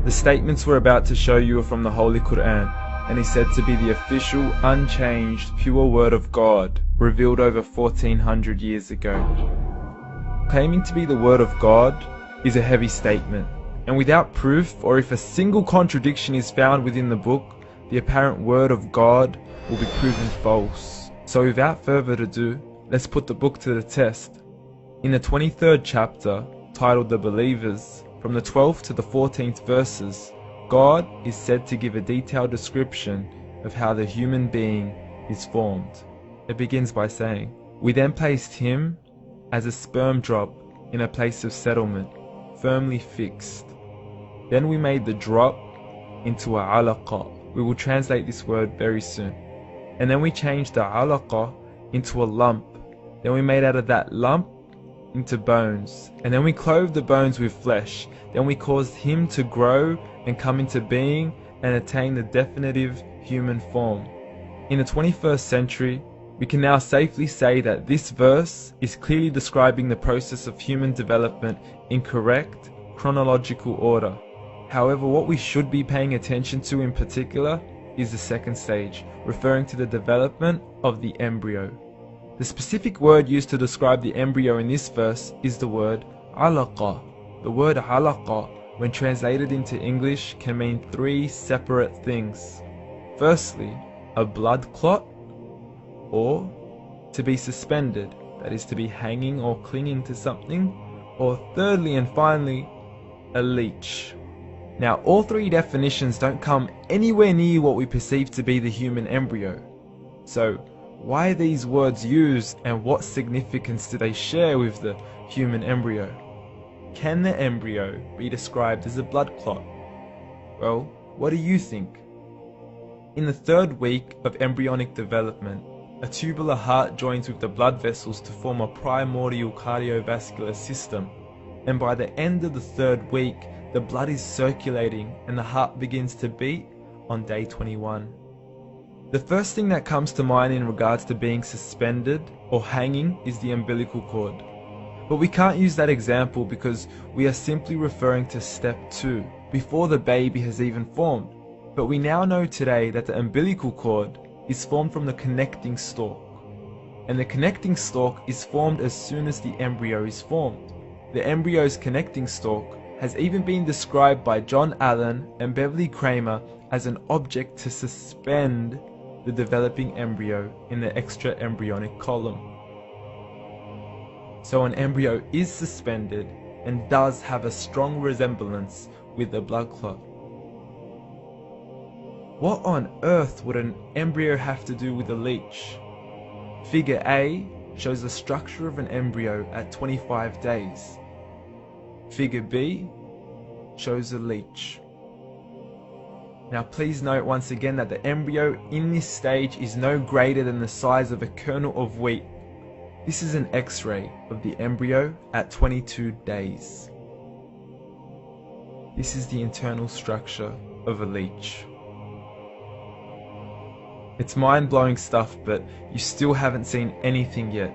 The statements we're about to show you are from the Holy Qur'an, and is said to be the official, unchanged, pure word of God, revealed over 1400 years ago. Claiming to be the word of God is a heavy statement, and without proof, or if a single contradiction is found within the book, the apparent word of God will be proven false. So without further ado, let's put the book to the test. In the 23rd chapter, titled The Believers, from the 12th to the 14th verses, God is said to give a detailed description of how the human being is formed. It begins by saying, "We then placed him as a sperm drop in a place of settlement, firmly fixed. Then we made the drop into a alaqa." We will translate this word very soon. "And then we changed the alaqa into a lump. Then we made out of that lump into bones. And then we clothed the bones with flesh. Then we caused him to grow and come into being and attain the definitive human form." In the 21st century, we can now safely say that this verse is clearly describing the process of human development in correct chronological order. However, what we should be paying attention to in particular is the second stage, referring to the development of the embryo. The specific word used to describe the embryo in this verse is the word alaqa. The word alaqa, when translated into English, can mean three separate things. Firstly, a blood clot, or to be suspended, that is to be hanging or clinging to something, or thirdly and finally, a leech. Now, all three definitions don't come anywhere near what we perceive to be the human embryo. So, why are these words used, and what significance do they share with the human embryo? Can the embryo be described as a blood clot? Well, what do you think? In the 3rd week of embryonic development, a tubular heart joins with the blood vessels to form a primordial cardiovascular system, and by the end of the 3rd week, the blood is circulating and the heart begins to beat on day 21. The first thing that comes to mind in regards to being suspended or hanging is the umbilical cord. But we can't use that example because we are simply referring to step 2, before the baby has even formed. But we now know today that the umbilical cord is formed from the connecting stalk. And the connecting stalk is formed as soon as the embryo is formed. The embryo's connecting stalk has even been described by John Allen and Beverly Kramer as an object to suspend the developing embryo in the extra-embryonic column. So an embryo is suspended and does have a strong resemblance with the blood clot. What on earth would an embryo have to do with a leech? Figure A shows the structure of an embryo at 25 days. Figure B shows a leech. Now please note once again that the embryo in this stage is no greater than the size of a kernel of wheat. This is an X-ray of the embryo at 22 days. This is the internal structure of a leech. It's mind-blowing stuff, but you still haven't seen anything yet.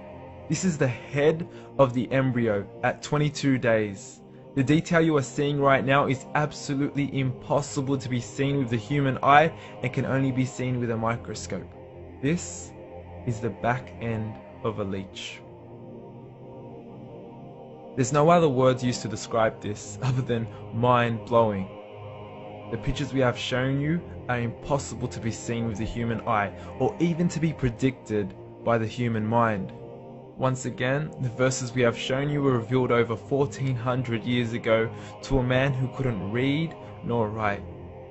This is the head of the embryo at 22 days. The detail you are seeing right now is absolutely impossible to be seen with the human eye and can only be seen with a microscope. This is the back end of a leech. There's no other words used to describe this other than mind-blowing. The pictures we have shown you are impossible to be seen with the human eye, or even to be predicted by the human mind. Once again, the verses we have shown you were revealed over 1400 years ago to a man who couldn't read nor write.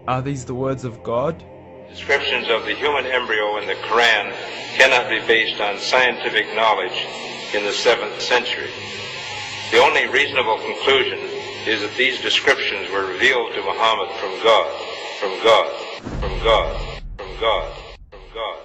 Are these the words of God? Descriptions of the human embryo in the Quran cannot be based on scientific knowledge in the 7th century. The only reasonable conclusion is that these descriptions were revealed to Muhammad from God, from God, from God, from God, from God.